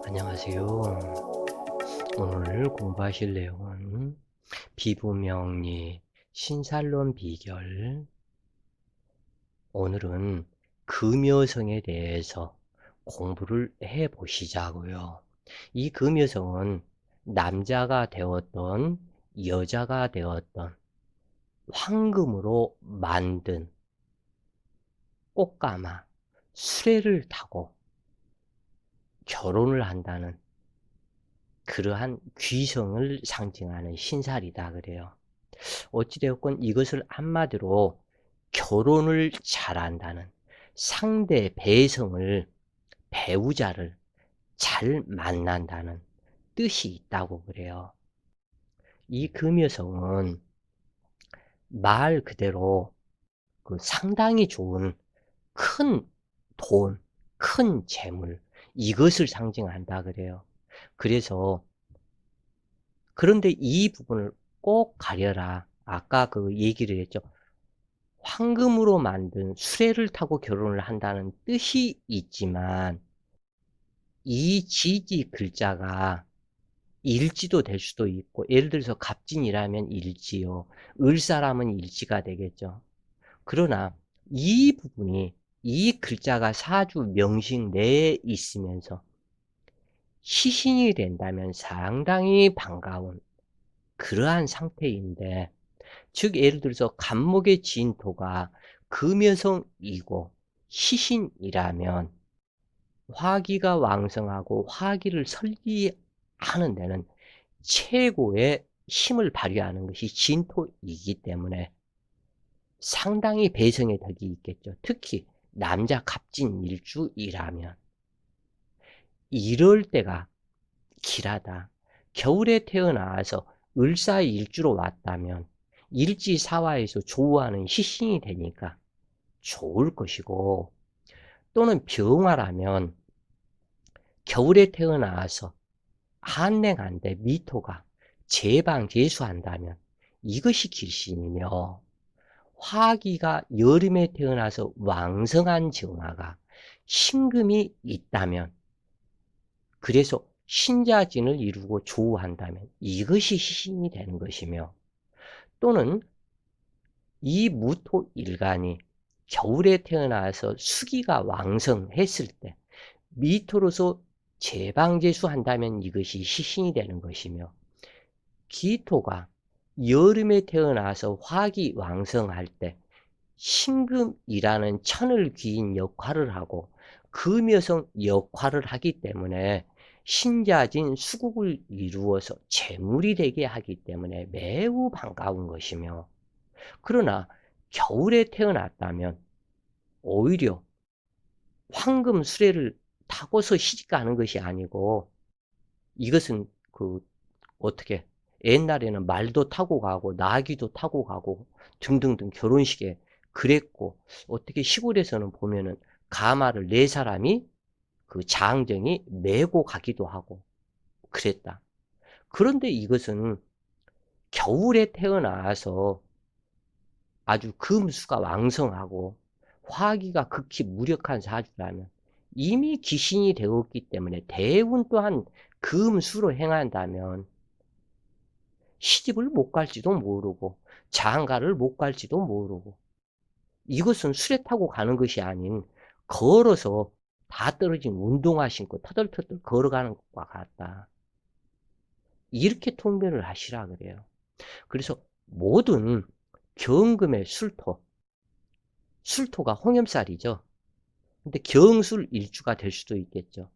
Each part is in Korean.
안녕하세요. 오늘 공부하실 내용은 비부명리, 신살론 비결. 오늘은 금여성에 대해서 공부를 해 보시자고요. 이 금여성은 남자가 되었던 여자가 되었던 황금으로 만든 꽃가마, 수레를 타고 결혼을 한다는 그러한 귀성을 상징하는 신살이다 그래요. 어찌되었건 이것을 한마디로 결혼을 잘한다는, 상대 배성을, 배우자를 잘 만난다는 뜻이 있다고 그래요. 이 금여성은 말 그대로 상당히 좋은 큰 돈, 큰 재물, 이것을 상징한다 그래요. 그래서 그런데 이 부분을 꼭 가려라. 아까 그 얘기를 했죠. 황금으로 만든 수레를 타고 결혼을 한다는 뜻이 있지만 이 지지 글자가 일지도 될 수도 있고, 예를 들어서 갑진이라면 일지요, 을사람은 일지가 되겠죠. 그러나 이 부분이, 이 글자가 사주 명식 내에 있으면서 시신이 된다면 상당히 반가운 그러한 상태인데, 즉 예를 들어서 간목의 진토가 금여성이고 시신이라면 화기가 왕성하고 화기를 설기하는 데는 최고의 힘을 발휘하는 것이 진토이기 때문에 상당히 배성의 덕이 있겠죠. 특히 남자 갑진일주이라면 이럴 때가 길하다. 겨울에 태어나서 을사일주로 왔다면 일지사화에서 조우하는 시신이 되니까 좋을 것이고, 또는 병화라면 겨울에 태어나서 한랭한데 미토가 제방제수한다면 이것이 길신이며, 화기가 여름에 태어나서 왕성한 정화가 신금이 있다면, 그래서 신자진을 이루고 조우한다면 이것이 시신이 되는 것이며, 또는 이 무토일간이 겨울에 태어나서 수기가 왕성했을 때 미토로서 제방제수한다면 이것이 시신이 되는 것이며, 기토가 여름에 태어나서 화기 왕성할 때 신금이라는 천을 귀인 역할을 하고 금여성 역할을 하기 때문에 신자진 수국을 이루어서 재물이 되게 하기 때문에 매우 반가운 것이며, 그러나 겨울에 태어났다면 오히려 황금 수레를 타고서 시집가는 것이 아니고, 이것은 어떻게, 옛날에는 말도 타고 가고 나귀도 타고 가고 등등등 결혼식에 그랬고, 어떻게 시골에서는 보면은 가마를 네 사람이, 그 장정이 메고 가기도 하고 그랬다. 그런데 이것은 겨울에 태어나서 아주 금수가 왕성하고 화기가 극히 무력한 사주라면 이미 귀신이 되었기 때문에 대운 또한 금수로 행한다면 시집을 못 갈지도 모르고 장가를 못 갈지도 모르고, 이것은 수레 타고 가는 것이 아닌 걸어서 다 떨어진 운동화 신고 터덜터덜 걸어가는 것과 같다. 이렇게 통변을 하시라 그래요. 그래서 모든 경금의 술토가 홍염살이죠. 근데 경술 일주가 될 수도 있겠죠.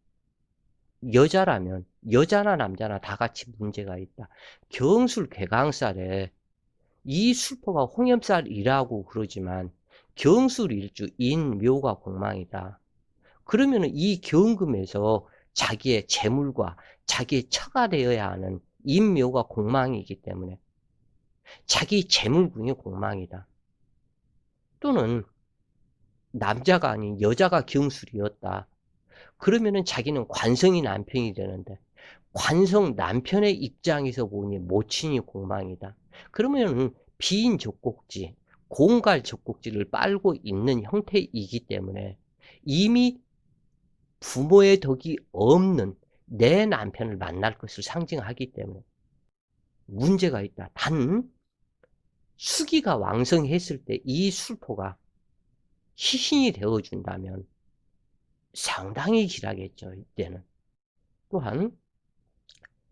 여자라면 여자나 남자나 다 같이 문제가 있다. 경술 괴강살에 이 술토가 홍염살이라고 그러지만 경술 일주 인묘가 공망이다. 그러면은 이 경금에서 자기의 재물과 자기의 처가 되어야 하는 인묘가 공망이기 때문에 자기 재물궁이 공망이다. 또는 남자가 아닌 여자가 경술이었다. 그러면은 자기는 관성이 남편이 되는데 관성 남편의 입장에서 보니 모친이 공망이다. 그러면은 비인 젖꼭지, 공갈 젖꼭지를 빨고 있는 형태이기 때문에 이미 부모의 덕이 없는 내 남편을 만날 것을 상징하기 때문에 문제가 있다. 단 수기가 왕성했을 때 이 술토가 시신이 되어 준다면 상당히 길하겠죠, 이때는. 또한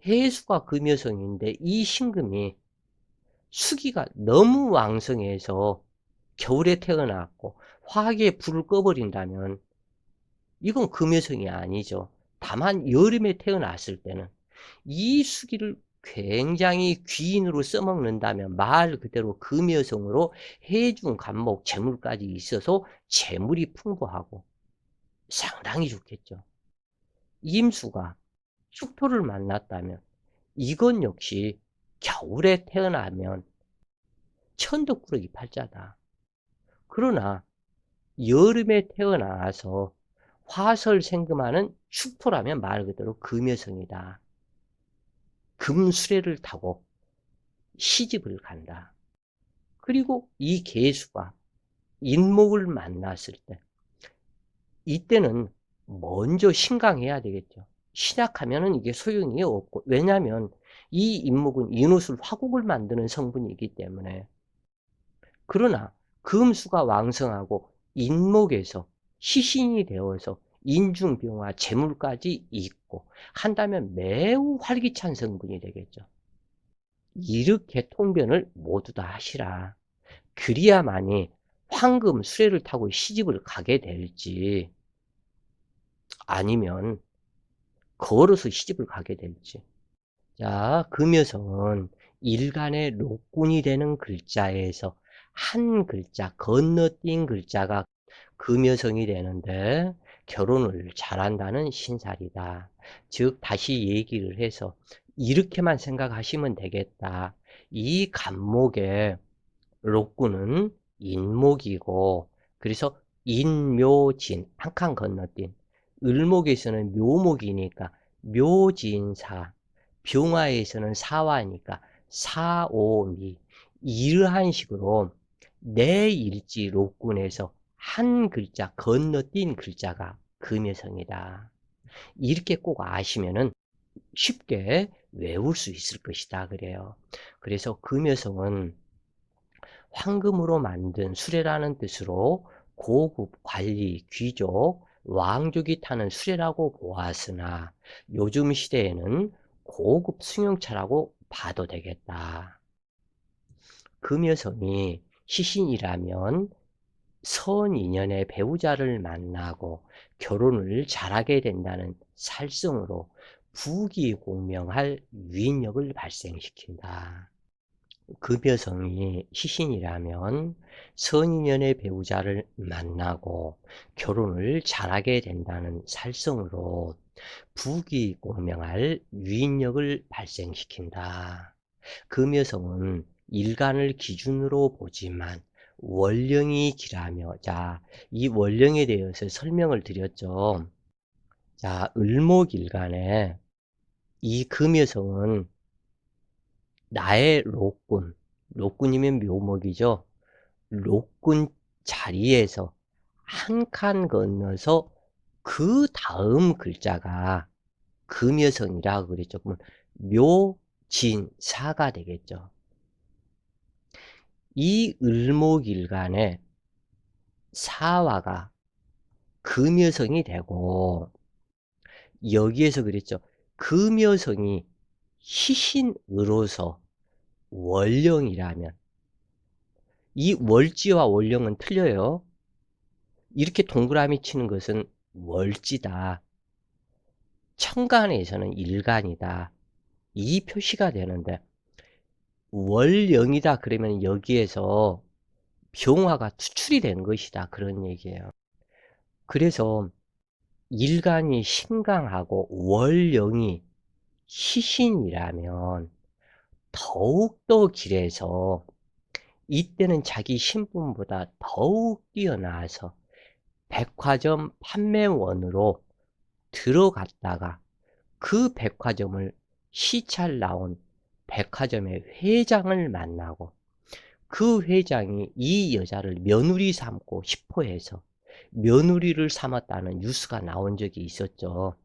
해수가 금여성인데 이 신금이 수기가 너무 왕성해서 겨울에 태어났고 화학에 불을 꺼버린다면 이건 금여성이 아니죠. 다만 여름에 태어났을 때는 이 수기를 굉장히 귀인으로 써먹는다면 말 그대로 금여성으로 해중, 간목, 재물까지 있어서 재물이 풍부하고 상당히 좋겠죠. 임수가 축토를 만났다면 이건 역시 겨울에 태어나면 천덕꾸러기 팔자다. 그러나 여름에 태어나서 화설생금하는 축토라면 말 그대로 금여성이다. 금수레를 타고 시집을 간다. 그리고 이 계수가 인목을 만났을 때 이때는 먼저 신강해야 되겠죠. 신약하면은 이게 소용이 없고, 왜냐하면 이 인목은 인옷을 화국을 만드는 성분이기 때문에. 그러나 금수가 왕성하고 인목에서 시신이 되어서 인중병화 재물까지 있고 한다면 매우 활기찬 성분이 되겠죠. 이렇게 통변을 모두 다 하시라. 그리야만이 황금 수레를 타고 시집을 가게 될지 아니면 걸어서 시집을 가게 될지. 자, 금여성은 일간의 록군이 되는 글자에서 한 글자 건너뛴 글자가 금여성이 되는데 결혼을 잘한다는 신살이다. 즉 다시 얘기를 해서 이렇게만 생각하시면 되겠다. 이 간목의 록군은 인목이고 그래서 인묘진 한 칸 건너뛴 을목에서는 묘목이니까 묘진사 병화에서는 사화니까 사오미 이러한 식으로 내 일지 록군에서 한 글자 건너뛴 글자가 금여성이다. 이렇게 꼭 아시면은 쉽게 외울 수 있을 것이다 그래요. 그래서 금여성은 황금으로 만든 수레라는 뜻으로 고급, 관리, 귀족, 왕족이 타는 수레라고 보았으나 요즘 시대에는 고급 승용차라고 봐도 되겠다. 금여성이 시신이라면 선인연의 배우자를 만나고 결혼을 잘하게 된다는 살성으로 부귀공명할 위인력을 발생시킨다. 금여성이 시신이라면 선인연의 배우자를 만나고 결혼을 잘하게 된다는 살성으로 부귀공명할 위인력을 발생시킨다. 금여성은 일간을 기준으로 보지만 원령이 길하며 자, 이 원령에 대해서 설명을 드렸죠. 자, 을목일간에 이 금여성은 나의 록군, 록군이면 묘목이죠. 록군 자리에서 한 칸 건너서 그 다음 글자가 금여성이라 그랬죠. 그러면 묘진사가 되겠죠. 이 을목일간에 사화가 금여성이 되고 여기에서 그랬죠. 금여성이 희신으로서 월령이라면 이 월지와 월령은 틀려요. 이렇게 동그라미 치는 것은 월지다. 천간에서는 일간이다. 이 표시가 되는데 월령이다 그러면 여기에서 병화가 투출이 된 것이다. 그런 얘기예요. 그래서 일간이 신강하고 월령이 희신이라면 더욱더 길해서 이때는 자기 신분보다 더욱 뛰어나서 백화점 판매원으로 들어갔다가 그 백화점을 시찰 나온 백화점의 회장을 만나고 그 회장이 이 여자를 며느리 삼고 싶어 해서 며느리를 삼았다는 뉴스가 나온 적이 있었죠.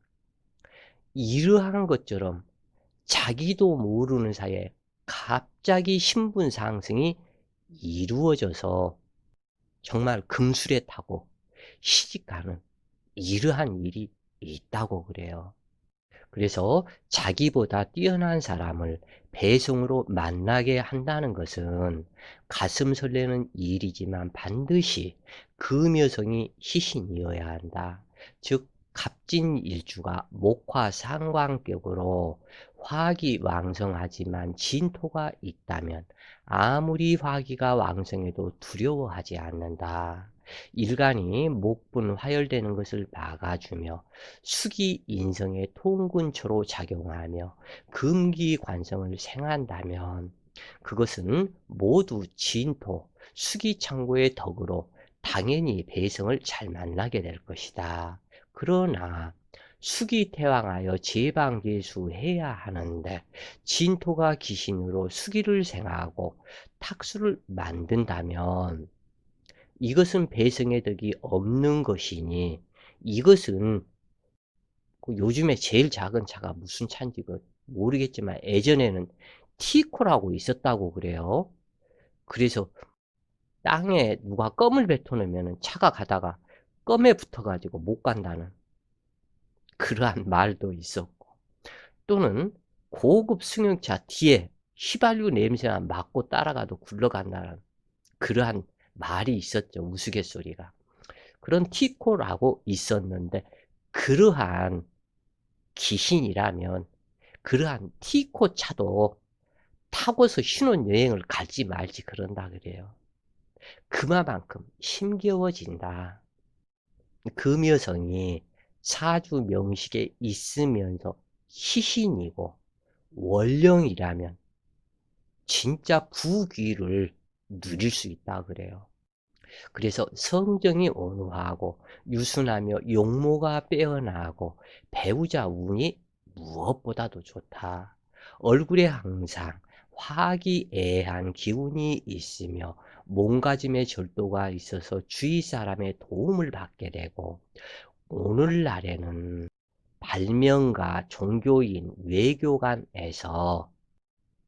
이러한 것처럼 자기도 모르는 사이에 갑자기 신분 상승이 이루어져서 정말 금술에 타고 시집가는 이러한 일이 있다고 그래요. 그래서 자기보다 뛰어난 사람을 배송으로 만나게 한다는 것은 가슴 설레는 일이지만 반드시 금여성이 희신이어야 한다. 즉 갑진일주가 목화상관격으로 화기 왕성하지만 진토가 있다면 아무리 화기가 왕성해도 두려워하지 않는다. 일간이 목분 화열되는 것을 막아주며 수기 인성의 통근초로 작용하며 금기관성을 생한다면 그것은 모두 진토, 수기창고의 덕으로 당연히 배성을 잘 만나게 될 것이다. 그러나 수기태왕하여 제방제수해야 하는데 진토가 기신으로 수기를 생하고 탁수를 만든다면 이것은 배성의 덕이 없는 것이니 이것은 요즘에 제일 작은 차가 무슨 차인지 모르겠지만 예전에는 티코라고 있었다고 그래요. 그래서 땅에 누가 껌을 뱉어놓으면 차가 가다가 껌에 붙어가지고 못 간다는 그러한 말도 있었고, 또는 고급 승용차 뒤에 휘발유 냄새만 맡고 따라가도 굴러간다는 그러한 말이 있었죠. 우스갯소리가. 그런 티코라고 있었는데 그러한 귀신이라면 그러한 티코 차도 타고서 신혼여행을 갈지 말지 그런다 그래요. 그만큼 힘겨워진다. 금여성이 사주 명식에 있으면서 희신이고 원령이라면 진짜 부귀를 누릴 수 있다 그래요. 그래서 성정이 온화하고 유순하며 용모가 빼어나고 배우자 운이 무엇보다도 좋다. 얼굴에 항상 화기애애한 기운이 있으며 몸가짐의 절도가 있어서 주위 사람의 도움을 받게 되고 오늘날에는 발명가, 종교인, 외교관에서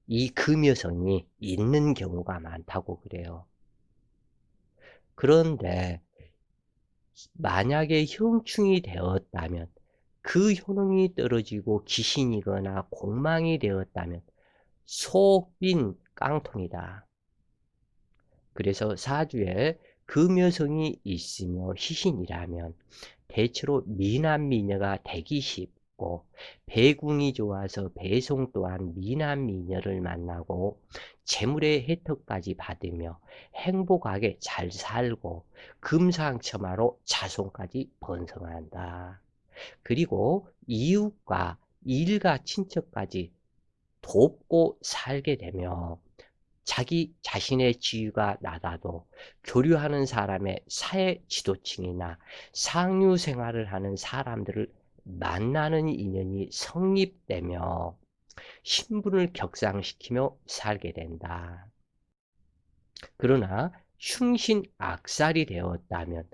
이 금여성이 있는 경우가 많다고 그래요. 그런데 만약에 형충이 되었다면 그 효능이 떨어지고 귀신이거나 공망이 되었다면 속 빈 깡통이다. 그래서 사주에 금여성이 있으며 희신이라면 대체로 미남미녀가 되기 쉽고 배궁이 좋아서 배송 또한 미남미녀를 만나고 재물의 혜택까지 받으며 행복하게 잘 살고 금상첨화로 자손까지 번성한다. 그리고 이웃과 일가 친척까지 돕고 살게 되며 자기 자신의 지위가 낮아도 교류하는 사람의 사회 지도층이나 상류 생활을 하는 사람들을 만나는 인연이 성립되며 신분을 격상시키며 살게 된다. 그러나 흉신악살이 되었다면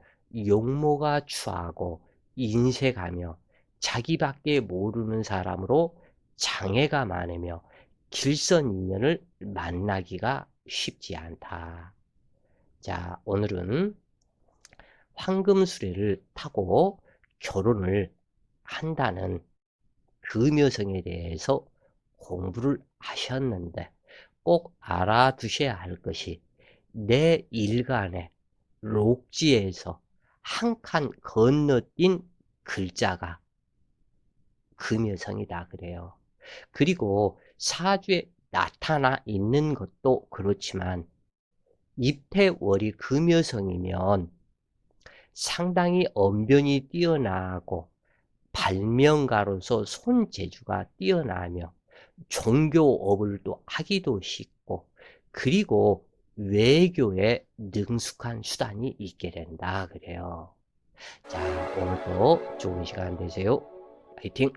용모가 추하고 인색하며 자기밖에 모르는 사람으로 장애가 많으며 길선 인연을 만나기가 쉽지 않다. 자, 오늘은 황금수레를 타고 결혼을 한다는 금여성에 대해서 공부를 하셨는데 꼭 알아두셔야 할 것이 내 일간의 록지에서 한 칸 건너뛴 글자가 금여성이다 그래요. 그리고 사주에 나타나 있는 것도 그렇지만 입태월이 금여성이면 상당히 언변이 뛰어나고 발명가로서 손재주가 뛰어나며 종교업을 또 하기도 쉽고 그리고 외교에 능숙한 수단이 있게 된다 그래요. 자, 오늘도 좋은 시간 되세요. 파이팅!